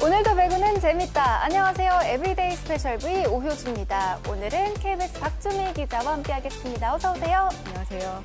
오늘도 배구는 재밌다. 안녕하세요. 에브리데이 스페셜 V 오효주입니다. 오늘은 KBS 박주미 기자와 함께하겠습니다. 어서 오세요. 안녕하세요.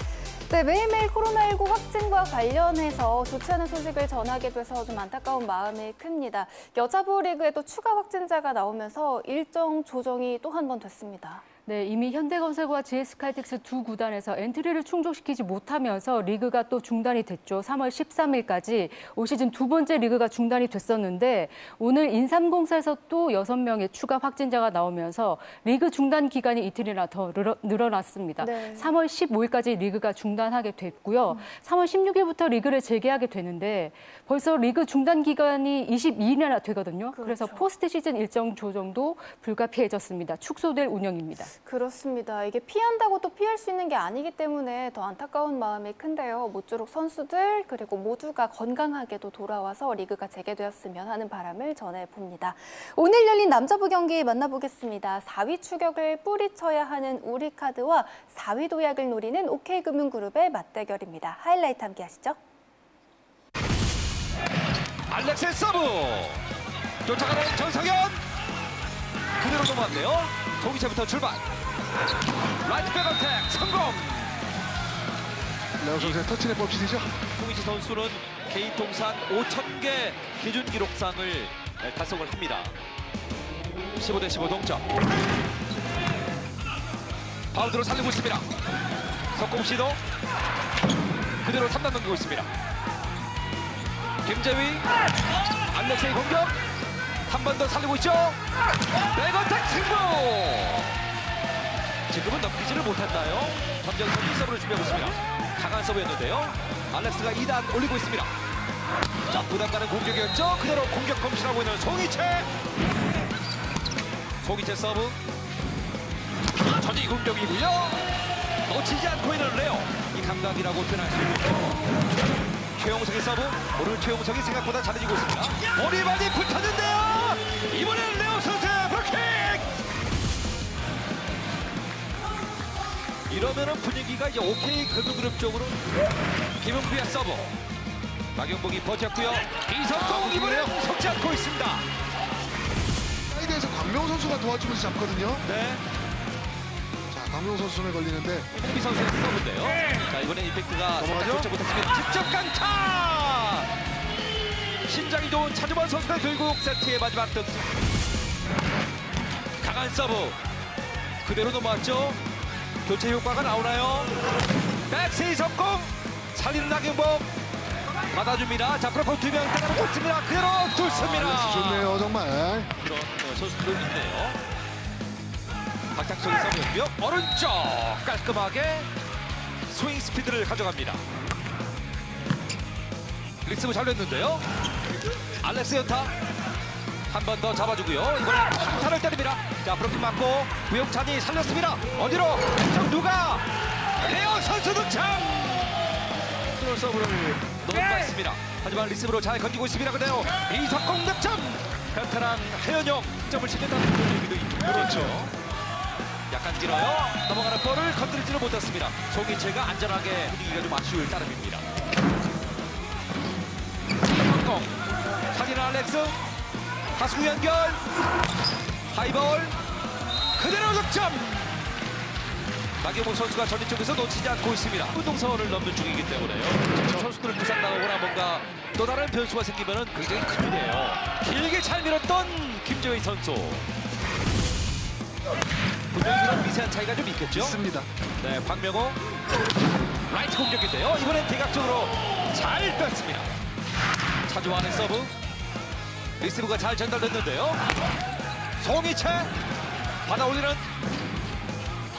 네, 매일매일 코로나19 확진과 관련해서 좋지 않은 소식을 전하게 돼서 좀 안타까운 마음이 큽니다. 여자부 리그에도 추가 확진자가 나오면서 일정 조정이 또 한 번 됐습니다. 네, 이미 현대건설과 GS칼텍스 두 구단에서 엔트리를 충족시키지 못하면서 리그가 또 중단이 됐죠. 3월 13일까지 올 시즌 두 번째 리그가 중단이 됐었는데 오늘 인삼공사에서 또 6명의 추가 확진자가 나오면서 리그 중단 기간이 이틀이나 더 늘어났습니다. 네. 3월 15일까지 리그가 중단하게 됐고요. 3월 16일부터 리그를 재개하게 되는데 벌써 리그 중단 기간이 22일이나 되거든요. 그래서 그렇죠. 포스트 시즌 일정 조정도 불가피해졌습니다. 축소될 운영입니다. 그렇습니다. 이게 피한다고 또 피할 수 있는 게 아니기 때문에 더 안타까운 마음이 큰데요. 모쪼록 선수들 그리고 모두가 건강하게도 돌아와서 리그가 재개되었으면 하는 바람을 전해봅니다. 오늘 열린 남자부 경기 만나보겠습니다. 4위 추격을 뿌리쳐야 하는 우리카드와 4위 도약을 노리는 OK금융그룹의 맞대결입니다. 하이라이트 함께 하시죠. 알렉스의 서브 쫓아가는 전성현 그대로 넘어왔네요. 송이채부터 출발. 라이트 백어택 성공. 레오 선수의 터치넷 법칙이죠. 송이채 선수는 개인 통산 5,000개 기준 기록상을 달성을 합니다. 15대 15 동점. 바운드로 살리고 있습니다. 석공 시도 그대로 3단 넘기고 있습니다. 김재위 알렉스의 공격 한 번 더 살리고 있죠. 백어택 승부. 지금은 넘기지를 못했나요? 전정선이 서브를 준비하고 있습니다. 강한 서브였는데요. 알렉스가 2단 올리고 있습니다. 자, 부담 가는 공격이었죠. 그대로 공격 검신하고 있는 송이채. 송이채 서브 전위 공격이고요. 놓치지 않고 있는 레오. 이 감각이라고 표현할 수 있고 최용석의 서브. 오늘 최용석이 생각보다 잘해지고 있습니다. 머리 많이 붙었는데요. 이번엔 레오 선수의 브로킹. 이러면은 분위기가 이제 OK 금융그룹 쪽으로 김은비의 서브. 박영복이 버텼고요. 이성공 이번엔 속지 않고 있습니다. 사이드에서 광명 선수가 도와주면서 잡거든요. 네. 자, 광명 선수 손에 걸리는데 홍비 선수의 서브인데요. 자, 이번엔 임팩트가 넘어가죠? 살짝 좋지 못했습니다. 직접 강타! 신장이 좋은 차주범 선수가 결국 세트의 마지막 득. 강한 서브. 그대로 넘어왔죠. 교체 효과가 나오나요? 백세이 성공! 살리는 나경복. 받아줍니다. 자, 프로포 2명 따라 붙습니다. 그대로 뚫습니다. 알렉스 좋네요, 정말. 그런 선수들도 있네요. 박탁석의 서브였고요. 오른쪽 깔끔하게 스윙 스피드를 가져갑니다. 리스브 잘 냈는데요. 알렉스 연타 한 번 더 잡아주고요. 이번엔 강타를 때립니다. 자, 브로킹 맞고 구영찬이 살렸습니다. 어디로? 누가? 레오 선수 등장! 스로 서브를 넘어갔습니다. 하지만 리스브로 잘 건지고 있습니다. 그대로 이석공 득점! 베테랑 해연영 점을 치겠다는 그런 얘기도 있고. 그렇죠. 약간 길어요. 넘어가는 볼을 건드리지는 못했습니다. 송이채가 안전하게 분위기가 좀 아쉬울 따름입니다. 성공. 살리는 알렉스. 하수 연결. 하이볼. 그대로 득점. 나경원 선수가 전위 쪽에서 놓치지 않고 있습니다. 운동선을 넘는 중이기 때문에요. 선수들을 부상당하거나 뭔가 또 다른 변수가 생기면 굉장히 큰일이에요. 길게 잘 밀었던 김재희 선수. 분명히 그런 미세한 차이가 좀 있겠죠? 있습니다. 네, 박명호 라이트 공격인데요. 이번엔 대각적으로 잘 뺐습니다. 차주환의 서브. 리시브가 잘 전달됐는데요. 송이채 받아올리는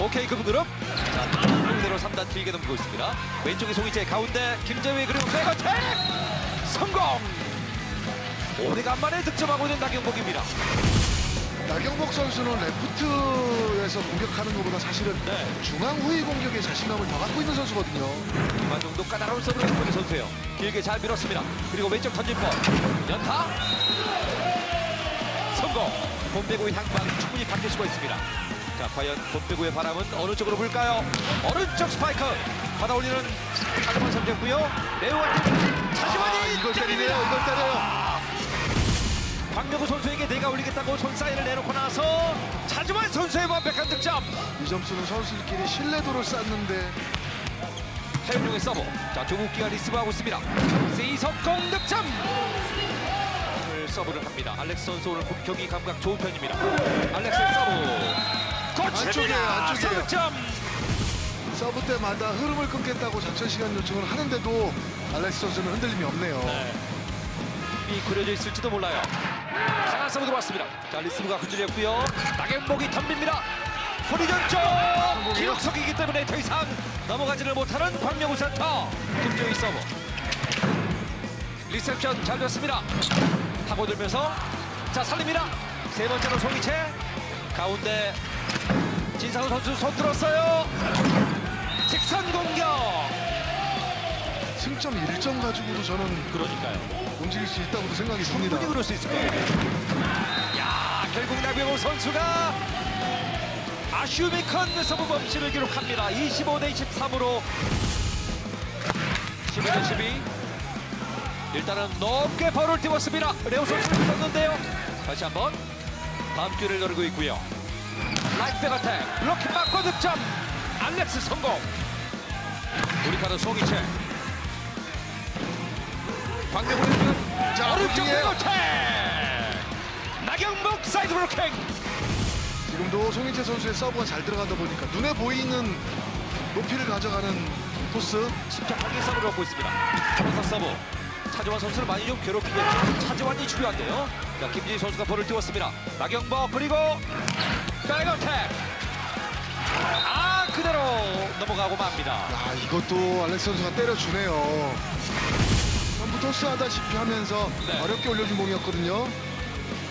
OK금융그룹. 자, 그대로 3단 길게 넘기고 있습니다. 왼쪽에 송이채, 가운데 김재위 그리고 백어택 성공. 오래간만에 득점하고 있는 나경복입니다. 나경복 선수는 레프트에서 공격하는 것보다 사실은 네. 중앙 후위 공격에 자신감을 더 갖고 있는 선수거든요. 이만 정도 까다로운 서브를 해보는 선수예요. 길게 잘 밀었습니다. 그리고 왼쪽 던진법 연타 성공. 본배구의 향방이 충분히 바뀔 수가 있습니다. 자, 과연 본배구의 바람은 어느 쪽으로 불까요? 오른쪽 스파이크 받아올리는 차주만 선택고요. 레오와 차주만이 이걸 때리네요. 이걸 때려요. 박명우 선수에게 내가 올리겠다고 손 사인을 내놓고 나서 차주환 선수의 완벽한 득점. 이 점수는 선수들끼리 신뢰도를 쌓는데 태윤용의 서브. 자, 조국기가 리시브하고 있습니다. 세이석공 득점. 오늘 서브를 합니다. 알렉스 선수 오늘 경기 감각 좋은 편입니다. 알렉스의 서브. 거칩니다. 안쪽이에요. 득점. 서브 때마다 흐름을 끊겠다고 작전 시간 요청을 하는데도 알렉스 선수는 흔들림이 없네요. 이 그려져 있을지도 몰라요. 강한 서브 들어왔습니다. 자, 리시브가 흔들렸고요. 나경복이 덤빕니다. 후리전 쪽 기록석이기 때문에 더 이상 넘어가지를 못하는 박명우 센터. 김종희 서브. 리셉션 잘 됐습니다. 파고들면서 자, 살립니다. 세 번째로 송이채. 가운데 진상훈 선수 손 들었어요. 직선 공격. 승점 1점 가지고도 저는 그러니까요. 움직일 수 있다고도 생각이 듭니다. 충분히 그럴 수 있을 거예요. 야, 결국 나경호 선수가 아쉬움이 큰 서브 범실을 기록합니다. 25대 23으로 12대 12. 일단은 높게 벌을 띄웠습니다. 레오 선수를 붙었는데요. 다시 한번 다음 기회를 노리고 있고요. 라이트백 어택, 블로킹 맞고 득점. 알렉스 성공. 우리 카드 송이채. 박명훈 자, 오른쪽 블로킹이에요. 백어택. 나경복 사이드 블로킹. 지금도 송인재 선수의 서브가 잘 들어가다 보니까 눈에 보이는 높이를 가져가는 코스. 침착하게 서브를 얻고 있습니다. 한타 서브. 차지환 선수를 많이 좀 괴롭히겠죠. 차지환이 중요한데요. 자, 김진희 선수가 볼을 띄웠습니다. 나경복 그리고 백어택. 아, 그대로 넘어가고 맙니다. 야, 이것도 알렉스 선수가 때려주네요. 전부 토스하다시피 하면서 네. 어렵게 올려준 공이었거든요.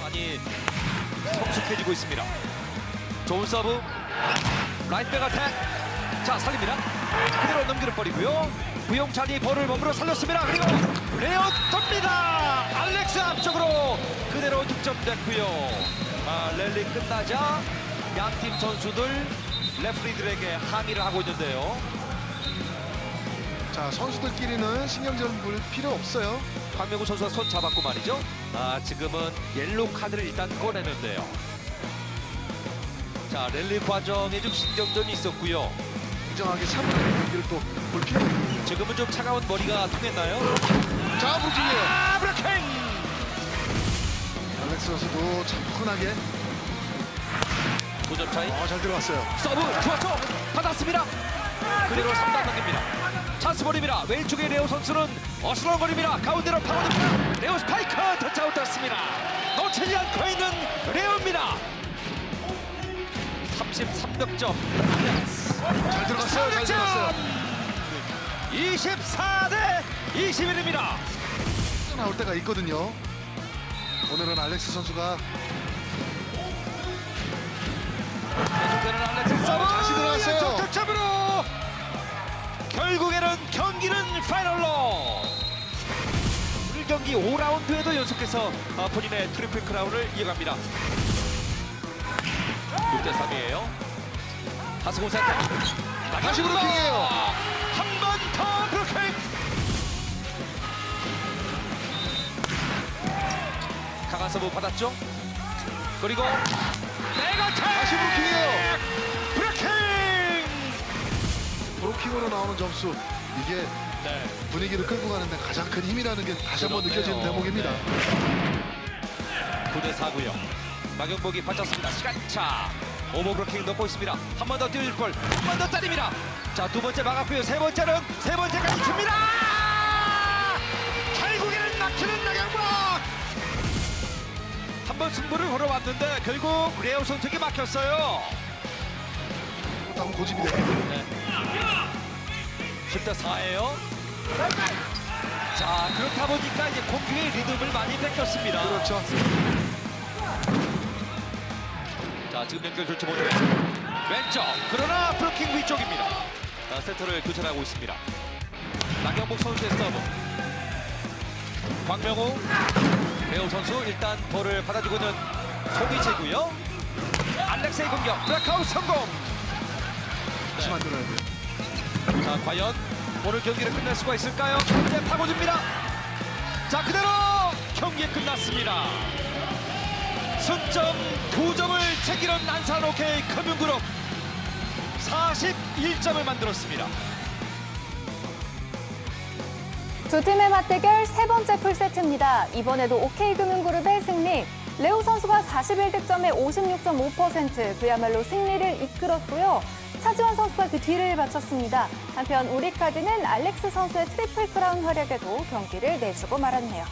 많이 성숙해지고 있습니다. 좋은 서브. 라이트백 어택. 자, 살립니다. 그대로 넘기를 버리고요. 부용찬이 볼을 몸으로 살렸습니다. 그리고 레어 톱니다. 알렉스 앞쪽으로 그대로 득점됐고요. 아, 랠리 끝나자 양팀 선수들 레프리들에게 항의를 하고 있는데요. 자, 선수들끼리는 신경전 볼 필요 없어요. 박명우 선수가 손 잡았고 말이죠. 아, 지금은 옐로우 카드를 일단 꺼내는데요. 자, 랠리 과정에 좀 신경전이 있었고요. 공정하게 참는 경기를 또 볼 필요가 있거든요. 지금은 좀 차가운 머리가 통했나요? 자, 브루킹이에요. 아, 브로킹! 알렉스 선수도 차분하게 9점 차이. 잘 들어갔어요. 서브 좋았죠. 받았습니다. 그대로 3단 넘깁니다. 찬스볼입니다. 왼쪽에 레오 선수는 어슬렁거립니다. 가운데로 파고듭니다. 레오 스파이크 터치아웃 됐습니다. 놓치지 않고 있는 레오입니다. 33득점. 잘 들어갔어요. 잘 들어갔어요. 24대 21입니다. 나올 때가 있거든요. 오늘은 알렉스 선수가 계속되는 알렉스 서브. 다시 들어갔어요. 왼쪽 득점으로 결국에는 경기는 파이널로. 오늘 경기 5라운드에도 연속해서 본인의 트리플 크라운을 이어갑니다. 6대 3이에요. 하승우 센터. 다시 브로킹이에요. 한 번 더 브로킹. 강한 서브 받았죠. 그리고 백어택. 다시 브로킹이에요. 브로킹. 브로킹으로 나오는 점수, 이게 네. 분위기를 끌고 가는데 가장 큰 힘이라는 게 다시 한번 그렇네요. 느껴지는 대목입니다. 9대 4고요. 나경복이 받쳤습니다. 시간차. 오버 브로킹 넣고 있습니다. 한 번 더 뛸 볼. 한 번 더 때립니다. 자, 두 번째 막았고요. 세 번째까지 줍니다. 결국에는 막히는 나경복. 한 번 승부를 걸어왔는데 결국 레오 선택이 막혔어요. 한번 고집이 돼요. 10대 4예요. 자, 그렇다 보니까 이제 공격의 리듬을 많이 뺏겼습니다. 그렇죠. 자, 지금 연결 좋지 못해요. 왼쪽, 그러나 브로킹 위쪽입니다. 자, 세터를 교체하고 있습니다. 나경복 선수의 서브. 박명우, 레오 선수 일단 볼을 받아주고 있는 송이채고요. 알렉스의 공격, 블랙아웃 성공. 다시 만들어야 돼요. 자, 과연 오늘 경기를 끝낼 수가 있을까요? 현재 파고듭니다. 자, 그대로 경기 끝났습니다. 승점 2점을 챙기는 안산 OK 금융그룹 41점을 만들었습니다. 두 팀의 맞대결 세 번째 풀세트입니다. 이번에도 OK금융그룹의 승리. 레오 선수가 41득점에 56.5%, 그야말로 승리를 이끌었고요. 차지원 선수가 그 뒤를 바쳤습니다. 한편 우리카드는 알렉스 선수의 트리플 크라운 활약에도 경기를 내주고 말았네요.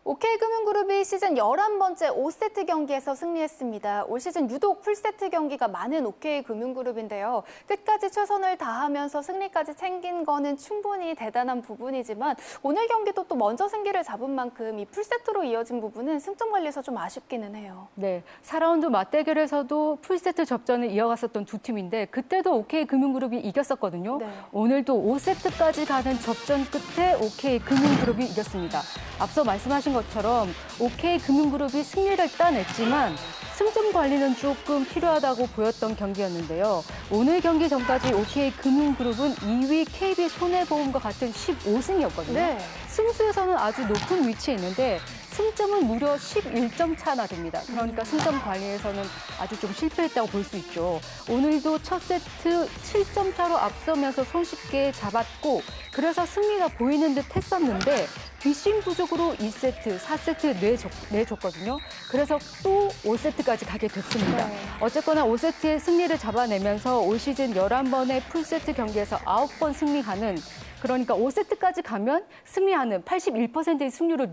OK금융그룹이 시즌 11번째 5세트 경기에서 승리했습니다. 올 시즌 유독 풀세트 경기가 많은 OK금융그룹인데요. 끝까지 최선을 다하면서 승리까지 챙긴 거는 충분히 대단한 부분이지만 오늘 경기도 또 먼저 승기를 잡은 만큼 이 풀세트로 이어진 부분은 승점 관리에서 좀 아쉽기는 해요. 네, 4라운드 맞대결에서도 풀세트 접전을 이어갔었던 두 팀인데 그때도 OK금융그룹이 이겼었거든요. 네. 오늘도 5세트까지 가는 접전 끝에 OK금융그룹이 이겼습니다. 앞서 말씀하신 것처럼 OK금융그룹이 승리를 따냈지만 승점 관리는 조금 필요하다고 보였던 경기였는데요. 오늘 경기 전까지 OK금융그룹은 2위 KB손해보험과 같은 15승이었거든요. 네. 승수에서는 아주 높은 위치에 있는데 승점은 무려 11점 차나 됩니다. 그러니까 승점 관리에서는 아주 좀 실패했다고 볼 수 있죠. 오늘도 첫 세트 7점 차로 앞서면서 손쉽게 잡았고 그래서 승리가 보이는 듯 했었는데 뒷심 부족으로 2세트, 4세트 내줬거든요. 그래서 또 5세트까지 가게 됐습니다. 네. 어쨌거나 5세트의 승리를 잡아내면서 올 시즌 11번의 풀세트 경기에서 9번 승리하는 그러니까 5세트까지 가면 승리하는 81%의 승률을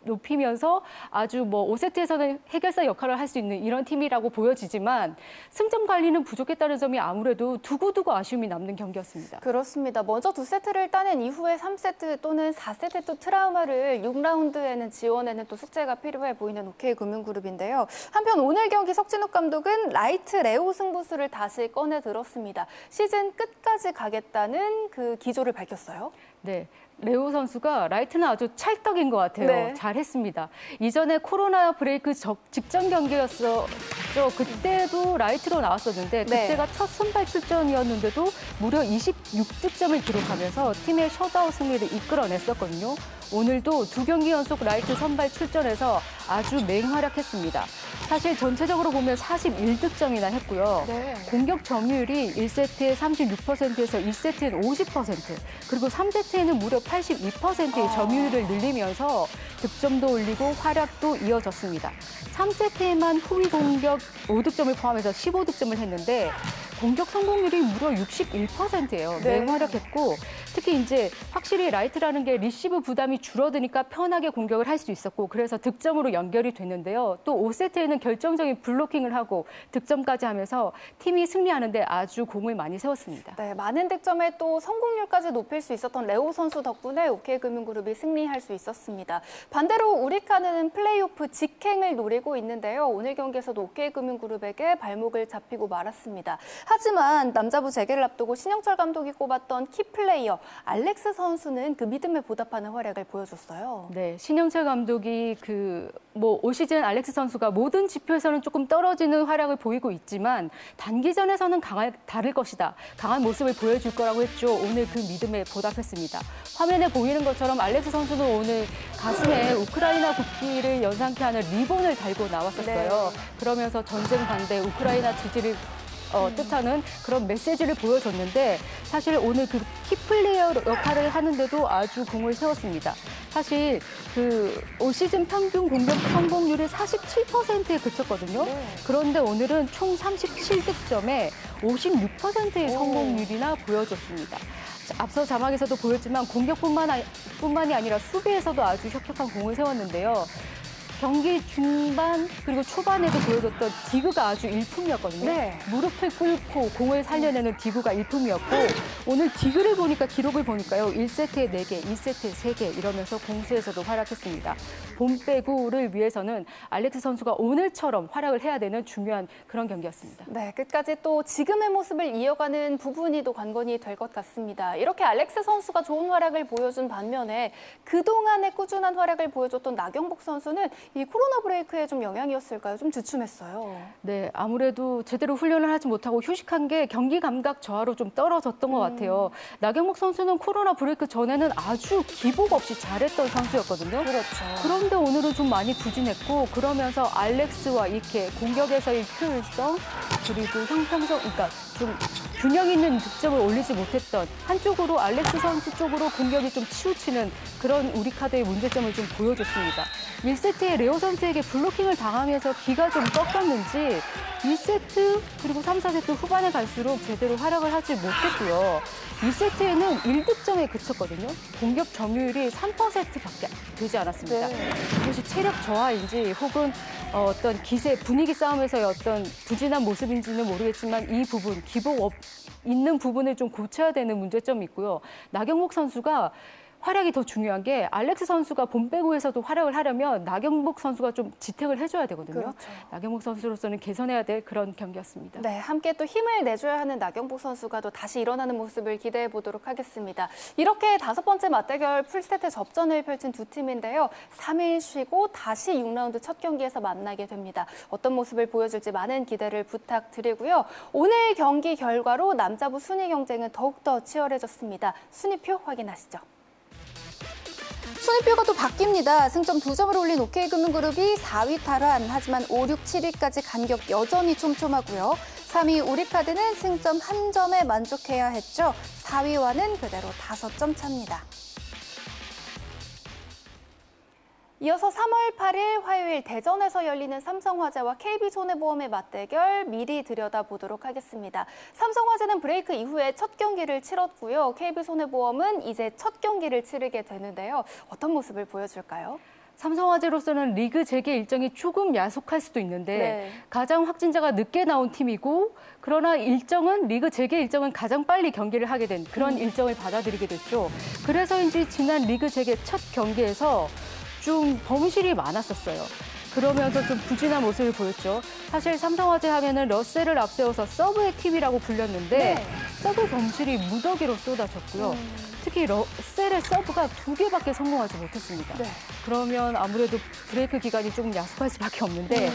높이면서 아주 5세트에서는 해결사 역할을 할 수 있는 이런 팀이라고 보여지지만 승점 관리는 부족했다는 점이 아무래도 두고두고 아쉬움이 남는 경기였습니다. 그렇습니다. 먼저 두 세트를 따낸 이후에 3세트 또는 4세트 또 트라우마를 6라운드에는 지원에는 또 숙제가 필요해 보이는 OK금융그룹인데요. 한편 오늘 경기 석진욱 감독은 라이트 레오 승부수를 다시 꺼내 들었습니다. 시즌 끝까지 가겠다는 그 기조를 밝혔어요. 네. 레오 선수가 라이트는 아주 찰떡인 것 같아요. 네. 잘했습니다. 이전에 코로나 브레이크 직전 경기였었죠. 그때도 라이트로 나왔었는데 그때가 첫 선발 출전이었는데도 무려 26득점을 기록하면서 팀의 셧아웃 승리를 이끌어냈었거든요. 오늘도 두 경기 연속 라이트 선발 출전해서 아주 맹활약했습니다. 사실 전체적으로 보면 41득점이나 했고요. 네. 공격 점유율이 1세트에 36%에서 2세트에는 50%, 그리고 3세트에는 무려 82%의 점유율을 늘리면서 득점도 올리고 활약도 이어졌습니다. 3세트에만 후위 공격 5득점을 포함해서 15득점을 했는데 공격 성공률이 무려 61%예요. 네. 맹활약했고 특히 이제 확실히 라이트라는 게 리시브 부담이 줄어드니까 편하게 공격을 할 수 있었고 그래서 득점으로 연결이 됐는데요. 또 5세트에는 결정적인 블로킹을 하고 득점까지 하면서 팀이 승리하는데 아주 공을 많이 세웠습니다. 네, 많은 득점에 또 성공률까지 높일 수 있었던 레오 선수 덕분에 OK금융그룹이 승리할 수 있었습니다. 반대로 우리카드는 플레이오프 직행을 노리고 있는데요. 오늘 경기에서도 OK금융그룹에게 발목을 잡히고 말았습니다. 하지만 남자부 재개를 앞두고 신영철 감독이 꼽았던 키플레이어 알렉스 선수는 그 믿음에 보답하는 활약을 보여줬어요. 네, 신영철 감독이 올 시즌 알렉스 선수가 모든 지표에서는 조금 떨어지는 활약을 보이고 있지만 단기전에서는 다를 것이다. 강한 모습을 보여줄 거라고 했죠. 오늘 그 믿음에 보답했습니다. 화면에 보이는 것처럼 알렉스 선수는 오늘 가슴에 우크라이나 국기를 연상케 하는 리본을 달고 나왔었어요. 네. 그러면서 전쟁 반대, 우크라이나 지지를 뜻하는 그런 메시지를 보여줬는데 사실 오늘 그 키플레이어 역할을 하는데도 아주 공을 세웠습니다. 사실 올 시즌 평균 공격 성공률이 47%에 그쳤거든요. 네. 그런데 오늘은 총 37득점에 56%의 성공률이나 보여줬습니다. 앞서 자막에서도 보였지만 공격뿐만이 아니라 수비에서도 아주 혁혁한 공을 세웠는데요. 경기 중반 그리고 초반에도 보여줬던 디그가 아주 일품이었거든요. 네. 무릎을 꿇고 공을 살려내는 디그가 일품이었고 오늘 디그를 보니까 기록을 보니까요. 1세트에 4개, 2세트에 3개 이러면서 공수에서도 활약했습니다. 봄 배구를 위해서는 알렉스 선수가 오늘처럼 활약을 해야 되는 중요한 그런 경기였습니다. 네, 끝까지 또 지금의 모습을 이어가는 부분이 또 관건이 될 것 같습니다. 이렇게 알렉스 선수가 좋은 활약을 보여준 반면에 그동안의 꾸준한 활약을 보여줬던 나경복 선수는 이 코로나 브레이크에 좀 영향이었을까요? 좀 주춤했어요. 네, 아무래도 제대로 훈련을 하지 못하고 휴식한 게 경기 감각 저하로 좀 떨어졌던 것 같아요. 나경복 선수는 코로나 브레이크 전에는 아주 기복 없이 잘했던 선수였거든요. 그렇죠. 그런데 오늘은 좀 많이 부진했고 그러면서 알렉스와 이케 공격에서의 효율성 그리고 형평성, 그러니까 좀 균형 있는 득점을 올리지 못했던 한쪽으로 알렉스 선수 쪽으로 공격이 좀 치우치는 그런 우리 카드의 문제점을 좀 보여줬습니다. 1세트에 레오 선수에게 블로킹을 당하면서 기가 좀 꺾였는지 2세트 그리고 3, 4세트 후반에 갈수록 제대로 활약을 하지 못했고요. 2세트에는 1득점에 그쳤거든요. 공격 점유율이 3%밖에 되지 않았습니다. 네. 이것이 체력 저하인지 혹은 어떤 기세, 분위기 싸움에서의 어떤 부진한 모습인지는 모르겠지만 이 부분, 기복 있는 부분을 좀 고쳐야 되는 문제점이 있고요. 나경복 선수가 활약이 더 중요한 게 알렉스 선수가 봄 배구에서도 활약을 하려면 나경복 선수가 좀 지탱을 해줘야 되거든요. 그렇죠. 나경복 선수로서는 개선해야 될 그런 경기였습니다. 네, 함께 또 힘을 내줘야 하는 나경복 선수가 또 다시 일어나는 모습을 기대해 보도록 하겠습니다. 이렇게 5번째 맞대결 풀세트 접전을 펼친 두 팀인데요. 3일 쉬고 다시 6라운드 첫 경기에서 만나게 됩니다. 어떤 모습을 보여줄지 많은 기대를 부탁드리고요. 오늘 경기 결과로 남자부 순위 경쟁은 더욱더 치열해졌습니다. 순위표 확인하시죠. 순위표가 또 바뀝니다. 승점 2점을 올린 OK금융그룹이 4위 탈환, 하지만 5, 6, 7위까지 간격 여전히 촘촘하고요. 3위 우리카드는 승점 1점에 만족해야 했죠. 4위와는 그대로 5점 차입니다. 이어서 3월 8일 화요일 대전에서 열리는 삼성화재와 KB손해보험의 맞대결 미리 들여다보도록 하겠습니다. 삼성화재는 브레이크 이후에 첫 경기를 치렀고요. KB손해보험은 이제 첫 경기를 치르게 되는데요. 어떤 모습을 보여줄까요? 삼성화재로서는 리그 재개 일정이 조금 야속할 수도 있는데 네. 가장 확진자가 늦게 나온 팀이고 그러나 리그 재개 일정은 가장 빨리 경기를 하게 된 그런 일정을 받아들이게 됐죠. 그래서인지 지난 리그 재개 첫 경기에서 좀 범실이 많았었어요. 그러면서 좀 부진한 모습을 보였죠. 사실 삼성화재 하면은 러셀을 앞세워서 서브의 팀이라고 불렸는데 네. 서브 범실이 무더기로 쏟아졌고요. 특히 러셀의 서브가 2개밖에 성공하지 못했습니다. 네. 그러면 아무래도 브레이크 기간이 조금 야속할 수밖에 없는데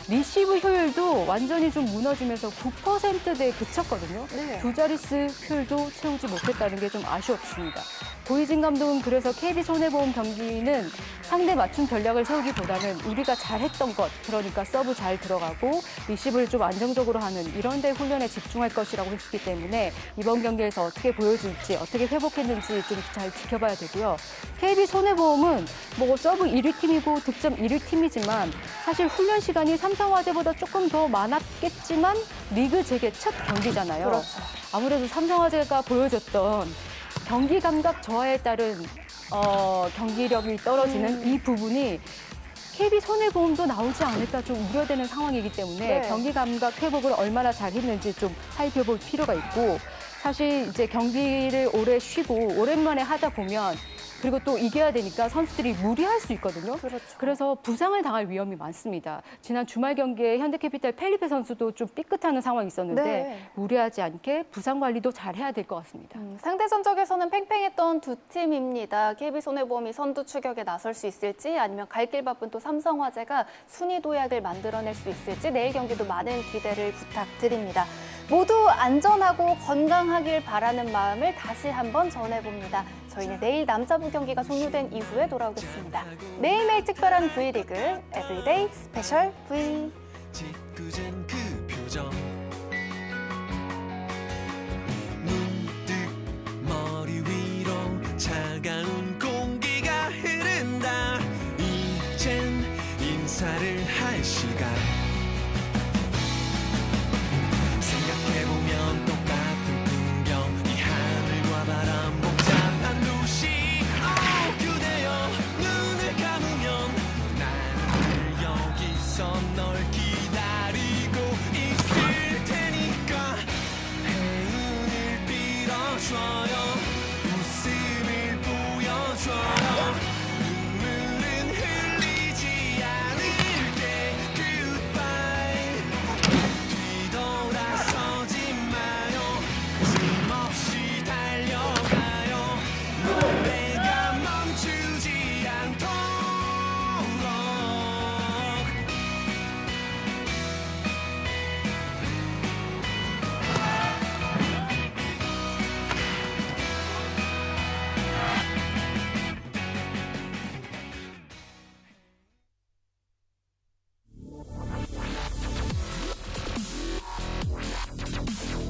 리시브 효율도 완전히 좀 무너지면서 9%대에 그쳤거든요. 네. 두 자릿수 효율도 채우지 못했다는 게 좀 아쉬웠습니다. 고이진 감독은 그래서 KB손해보험 경기는 상대 맞춤 전략을 세우기보다는 우리가 잘했던 것, 그러니까 서브 잘 들어가고 리시브를 좀 안정적으로 하는 이런 데 훈련에 집중할 것이라고 했기 때문에 이번 경기에서 어떻게 보여줄지, 어떻게 회복했는지 좀 잘 지켜봐야 되고요. KB손해보험은 뭐 서브 1위 팀이고 득점 1위 팀이지만 사실 훈련 시간이 삼성화재보다 조금 더 많았겠지만 리그 재개 첫 경기잖아요. 그렇죠. 아무래도 삼성화재가 보여줬던 경기 감각 저하에 따른 경기력이 떨어지는 이 부분이 KB손해보험도 나오지 않을까 좀 우려되는 상황이기 때문에 네. 경기 감각 회복을 얼마나 잘 했는지 좀 살펴볼 필요가 있고 사실 이제 경기를 오래 쉬고 오랜만에 하다 보면 그리고 또 이겨야 되니까 선수들이 무리할 수 있거든요. 그렇죠. 그래서 부상을 당할 위험이 많습니다. 지난 주말 경기에 현대캐피탈 펠리페 선수도 좀 삐끗하는 상황이 있었는데 네. 무리하지 않게 부상 관리도 잘 해야 될 것 같습니다. 상대 전적에서는 팽팽했던 두 팀입니다. KB손해보험이 선두 추격에 나설 수 있을지 아니면 갈 길 바쁜 또 삼성화재가 순위 도약을 만들어낼 수 있을지 내일 경기도 많은 기대를 부탁드립니다. 모두 안전하고 건강하길 바라는 마음을 다시 한번 전해봅니다. 저희는 내일 남자부 경기가 종료된 이후에 돌아오겠습니다. 매일매일 특별한 V리그 에브리데이 스페셜 V. 짓궂은 그